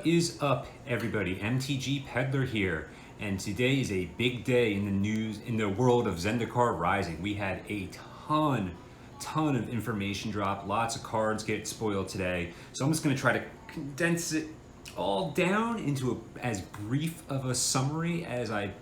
What is up, everybody? MTG Peddler here, and today is a big day in the news in the world of Zendikar Rising. We had a ton of information drop, lots of cards get spoiled today, so I'm just going to try to condense it all down into as brief of a summary as I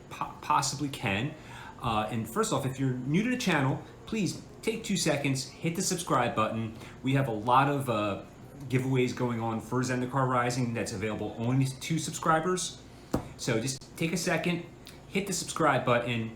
possibly can. And first off, if you're new to the channel, please take 2 seconds, hit the subscribe button. We have a lot of giveaways going on for Zendikar Rising that's available only to subscribers. So just take a second, hit the subscribe button,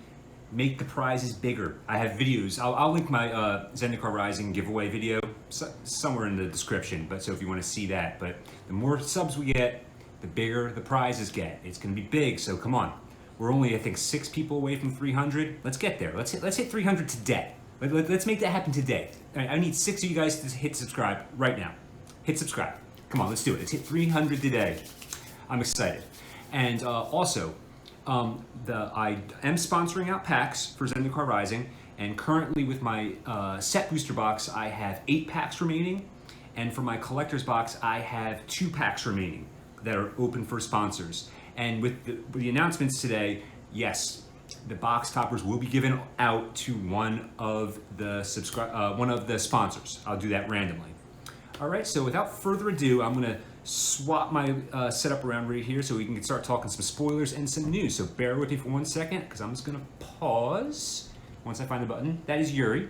make the prizes bigger. I have videos. I'll link my Zendikar Rising giveaway video somewhere in the description, but so if you want to see that. But the more subs we get, the bigger the prizes get. It's going to be big, so come on. We're only, I think, 6 people away from 300. Let's get there. Let's hit 300 today. Let's make that happen today. I need 6 of you guys to hit subscribe right now. Hit subscribe. Come on, let's do it. Let's hit 300 today. I'm excited. And also, I am sponsoring out packs for Zendikar Rising, and currently with my set booster box, I have 8 packs remaining, and for my collector's box, I have 2 packs remaining that are open for sponsors. And with the announcements today, yes, the box toppers will be given out to one of the sponsors. I'll do that randomly. All right, so without further ado, I'm gonna swap my setup around right here so we can start talking some spoilers and some news. So bear with me for 1 second, because I'm just gonna pause once I find the button. That is Yuri.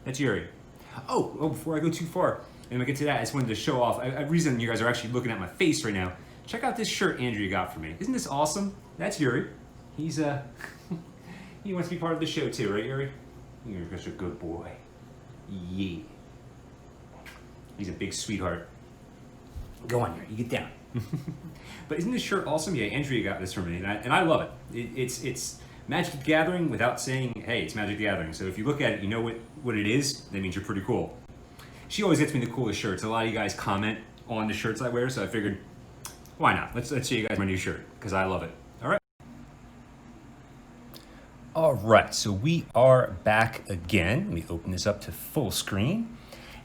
That's Yuri. Oh, before I go too far, and I get to that, I just wanted to show off. A reason you guys are actually looking at my face right now. Check out this shirt Andrea got for me. Isn't this awesome? That's Yuri. He's he wants to be part of the show too, right, Yuri? You're such a good boy. Yeah. He's a big sweetheart. Go on, Yuri. You get down. But isn't this shirt awesome? Yeah, Andrea got this for me, and I love it. It's Magic the Gathering without saying, hey, it's Magic the Gathering. So if you look at it, you know what it is. That means you're pretty cool. She always gets me the coolest shirts. A lot of you guys comment on the shirts I wear, so I figured, why not? Let's show you guys my new shirt, because I love it. All right, so we are back again. Let me open this up to full screen.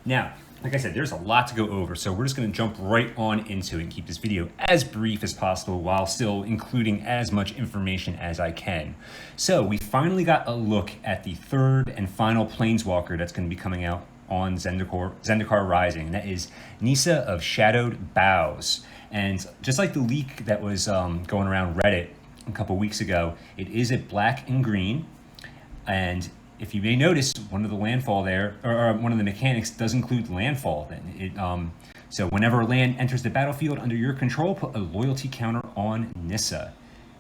Now, like I said, there's a lot to go over, so we're just gonna jump right on into it and keep this video as brief as possible while still including as much information as I can. So we finally got a look at the 3rd and final Planeswalker that's gonna be coming out on Zendikar Rising, and that is Nissa of Shadowed Boughs. And just like the leak that was going around Reddit a couple weeks ago, it is a black and green, and if you may notice, one of the landfall there, or one of the mechanics does include landfall. So whenever a land enters the battlefield under your control, put a loyalty counter on Nissa.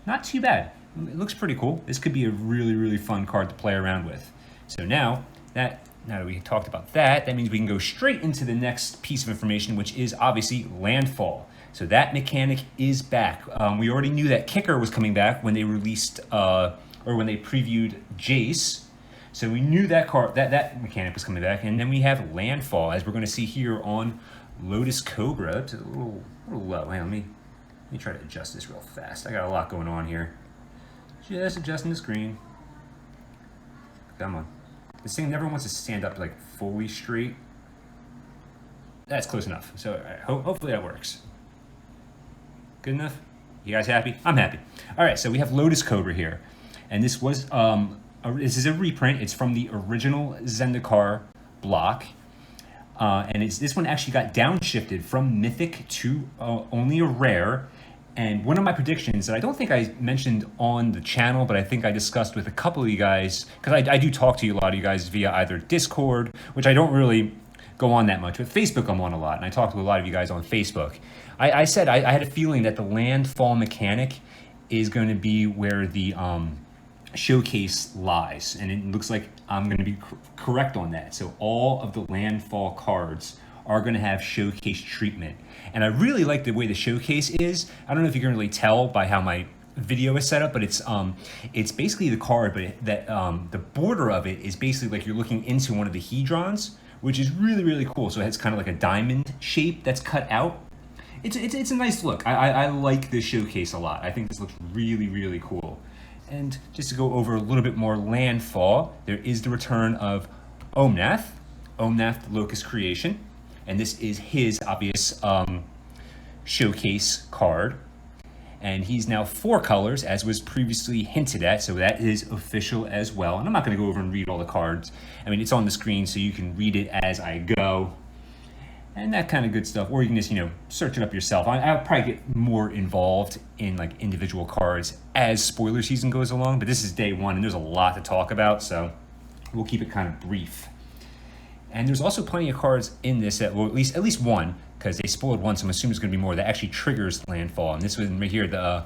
Not too bad. It looks pretty cool. This could be a really fun card to play around with. So now that we talked about that means we can go straight into the next piece of information, which is obviously landfall. So that mechanic is back. We already knew that Kicker was coming back when they released, or when they previewed Jace. So we knew that card, that mechanic was coming back. And then we have landfall, as we're going to see here on Lotus Cobra. It's a little low. Hang on, let me try to adjust this real fast. I got a lot going on here. Just adjusting the screen. Come on. This thing never wants to stand up like fully straight. That's close enough. So hopefully that works. Good enough? You guys happy? I'm happy. All right, so we have Lotus Cobra here. And this was, this is a reprint. It's from the original Zendikar block. And this one actually got downshifted from Mythic to only a rare. And one of my predictions that I don't think I mentioned on the channel, but I think I discussed with a couple of you guys, because I do talk to a lot of you guys via either Discord, which I don't really go on that much, but Facebook I'm on a lot, and I talk to a lot of you guys on Facebook. I said I had a feeling that the landfall mechanic is going to be where the showcase lies, and it looks like I'm going to be correct on that. So all of the landfall cards are going to have showcase treatment, and I really like the way the showcase is. I don't know if you can really tell by how my video is set up, but it's basically the card, but the border of it is basically like you're looking into one of the hedrons, which is really cool. So it's kind of like a diamond shape that's cut out. It's a nice look. I like this showcase a lot. I think this looks really cool. And just to go over a little bit more landfall, there is the return of Omnath the Locust Creation, and this is his obvious showcase card. And he's now 4 colors, as was previously hinted at, so that is official as well. And I'm not going to go over and read all the cards. I mean, it's on the screen, so you can read it as I go, and that kind of good stuff. Or you can just, search it up yourself. I'll probably get more involved in like individual cards as spoiler season goes along, but this is day 1, and there's a lot to talk about, so we'll keep it kind of brief. And there's also plenty of cards in this that, well, at least one, because they spoiled one, so I'm assuming there's going to be more, that actually triggers landfall. And this one right here, the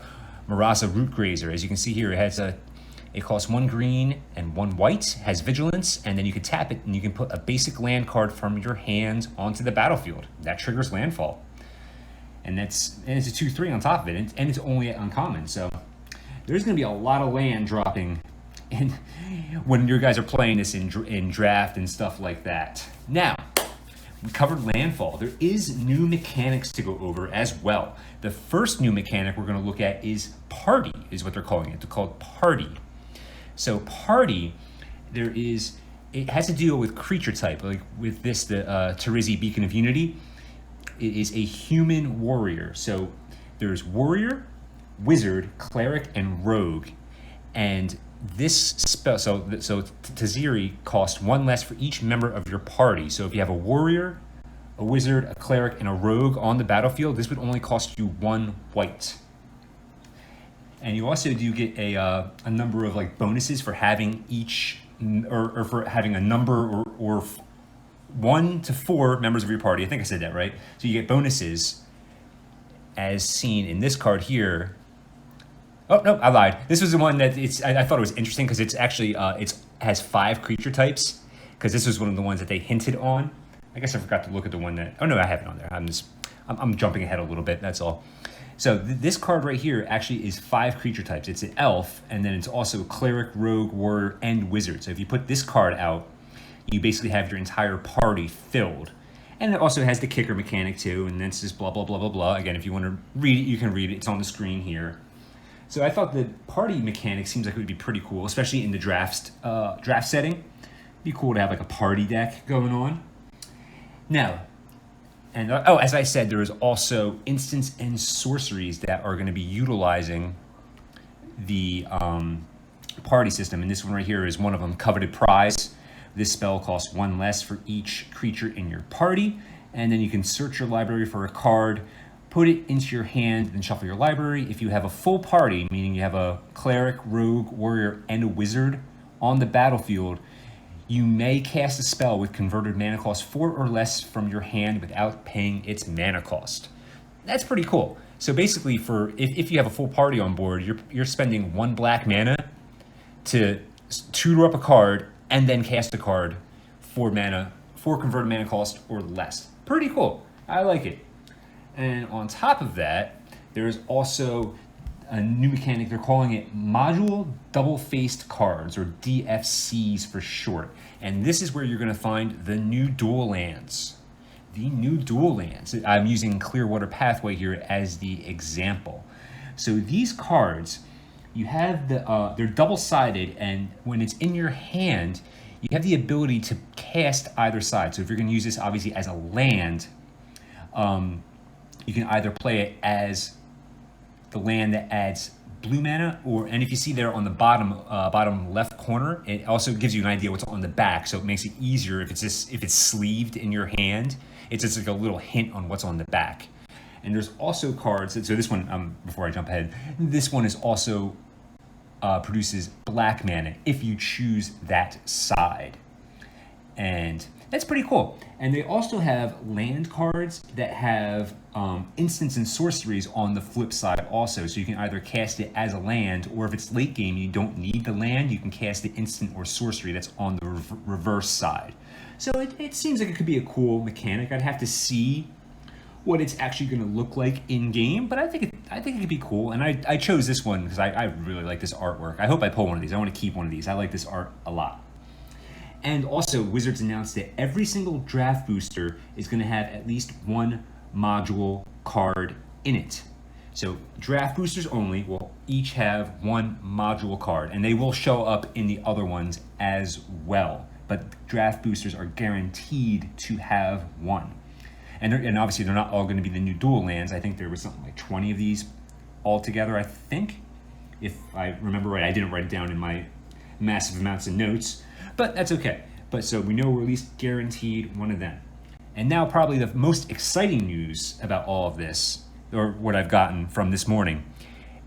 Marasa Root Grazer. As you can see here, it costs 1 green and 1 white, has vigilance, and then you can tap it and you can put a basic land card from your hand onto the battlefield. That triggers landfall. And it's a 2/3 on top of it, and it's only uncommon. So there's going to be a lot of land dropping when your guys are playing this in draft and stuff like that. Now, we covered landfall. There is new mechanics to go over as well. The first new mechanic we're going to look at is party, is what they're calling it. They're called party. So party, it has to deal with creature type. Like with this, the Terizi Beacon of Unity, it is a human warrior. So there's warrior, wizard, cleric, and rogue. And this spell, so Taziri costs 1 less for each member of your party. So if you have a warrior, a wizard, a cleric, and a rogue on the battlefield, this would only cost you 1 white. And you also do get a number of like bonuses for having each, or for having a number or 1 to 4 members of your party. I think I said that right. So you get bonuses as seen in this card here. Oh, no, I lied. This was the one that I thought it was interesting because it's actually, has 5 creature types, because this was one of the ones that they hinted on. I guess I forgot to look at the one that, oh no, I have it on there. I'm jumping ahead a little bit, that's all. So this card right here actually is 5 creature types. It's an elf, and then it's also cleric, rogue, warrior, and wizard. So if you put this card out, you basically have your entire party filled. And it also has the kicker mechanic too, and then it's just blah, blah, blah, blah, blah. Again, if you want to read it, you can read it. It's on the screen here. So I thought the party mechanic seems like it would be pretty cool, especially in the draft setting. It'd be cool to have like a party deck going on. Now, and as I said, there is also instants and sorceries that are going to be utilizing the party system, and this one right here is one of them, Coveted Prize. This spell costs 1 less for each creature in your party, and then you can search your library for a card, put it into your hand, then shuffle your library. If you have a full party, meaning you have a cleric, rogue, warrior, and a wizard on the battlefield, you may cast a spell with converted mana cost 4 or less from your hand without paying its mana cost. That's pretty cool. So basically, if you have a full party on board, you're spending 1 black mana to tutor up a card and then cast a card for converted mana cost or less. Pretty cool. I like it. And on top of that, there is also a new mechanic. They're calling it Module Double-Faced Cards, or DFCs for short. And this is where you're going to find the new dual lands. The new dual lands. I'm using Clearwater Pathway here as the example. So these cards, you have they're double-sided, and when it's in your hand, you have the ability to cast either side. So if you're going to use this obviously as a land, you can either play it as the land that adds blue mana, and if you see there on the bottom left corner, it also gives you an idea what's on the back, so it makes it easier if it's sleeved in your hand. It's just like a little hint on what's on the back. And there's also cards. So this one, before I jump ahead, this one is also produces black mana if you choose that side, and that's pretty cool. And they also have land cards that have instants and sorceries on the flip side also. So you can either cast it as a land, or if it's late game, you don't need the land, you can cast the instant or sorcery that's on the reverse side. So it seems like it could be a cool mechanic. I'd have to see what it's actually going to look like in game, but I think it could be cool. And I chose this one because I really like this artwork. I hope I pull one of these. I want to keep one of these. I like this art a lot. And also, Wizards announced that every single draft booster is going to have at least 1 module card in it. So draft boosters only will each have 1 module card, and they will show up in the other ones as well. But draft boosters are guaranteed to have 1. And obviously they're not all going to be the new dual lands. I think there was something like 20 of these altogether, I think. If I remember right, I didn't write it down in my massive amounts of notes, but that's okay. But so we know we're at least guaranteed one of them. And now probably the most exciting news about all of this, or what I've gotten from this morning,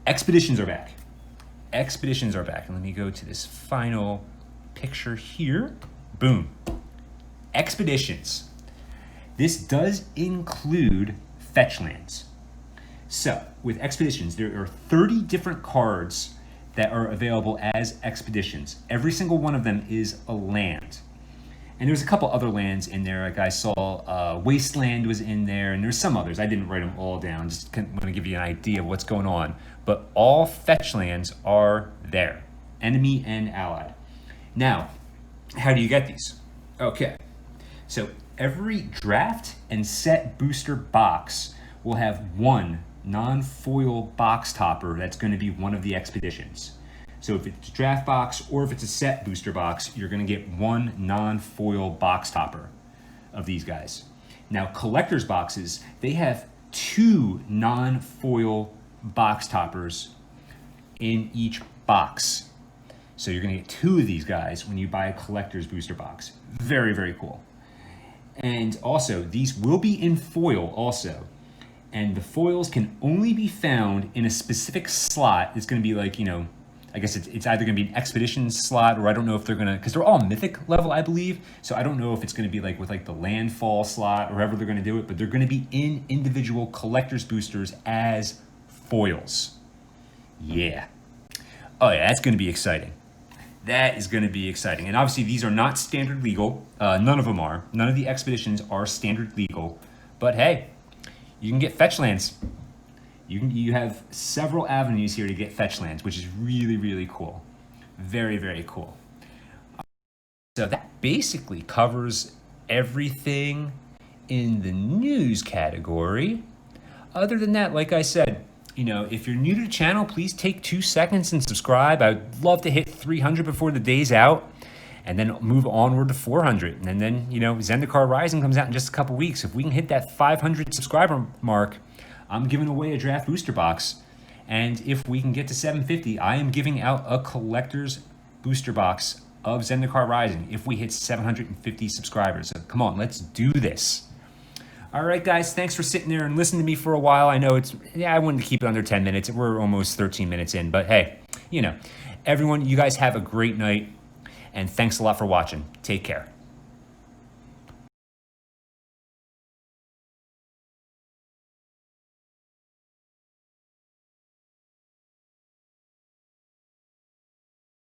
expeditions are back. Expeditions are back. And let me go to this final picture here. Boom. Expeditions. This does include fetch lands. So with expeditions, there are 30 different cards that are available as expeditions. Every single one of them is a land. And there's a couple other lands in there. Like I saw Wasteland was in there, and there's some others. I didn't write them all down, just want to give you an idea of what's going on. But all fetch lands are there, enemy and allied. Now, how do you get these? Okay, so every draft and set booster box will have one non-foil box topper that's going to be one of the expeditions. So if it's a draft box or if it's a set booster box, you're going to get one non-foil box topper of these guys. Now, collector's boxes, they have two non-foil box toppers in each box. So you're going to get two of these guys when you buy a collector's booster box. Very, very cool. And also, these will be in foil also. And the foils can only be found in a specific slot. It's going to be like, you know, I guess it's either going to be an expedition slot, or I don't know if they're going to, because they're all mythic level, I believe. So I don't know if it's going to be like with like the landfall slot or however they're going to do it, but they're going to be in individual collector's boosters as foils. Yeah. Oh yeah, that's going to be exciting. That is going to be exciting. And obviously these are not standard legal. None of them are. None of the expeditions are standard legal. But hey, you can get fetch lands. You have several avenues here to get fetch lands, which is really, really cool. Very, very cool. So that basically covers everything in the news category. Other than that, like I said, you know, if you're new to the channel, please take 2 seconds and subscribe. I'd love to hit 300 before the day's out, and then move onward to 400. And then, you know, Zendikar Rising comes out in just a couple weeks. If we can hit that 500 subscriber mark, I'm giving away a draft booster box. And if we can get to 750, I am giving out a collector's booster box of Zendikar Rising if we hit 750 subscribers. So come on, let's do this. All right, guys, thanks for sitting there and listening to me for a while. I know I wanted to keep it under 10 minutes. We're almost 13 minutes in, but hey, you know, everyone, you guys have a great night, and thanks a lot for watching. Take care.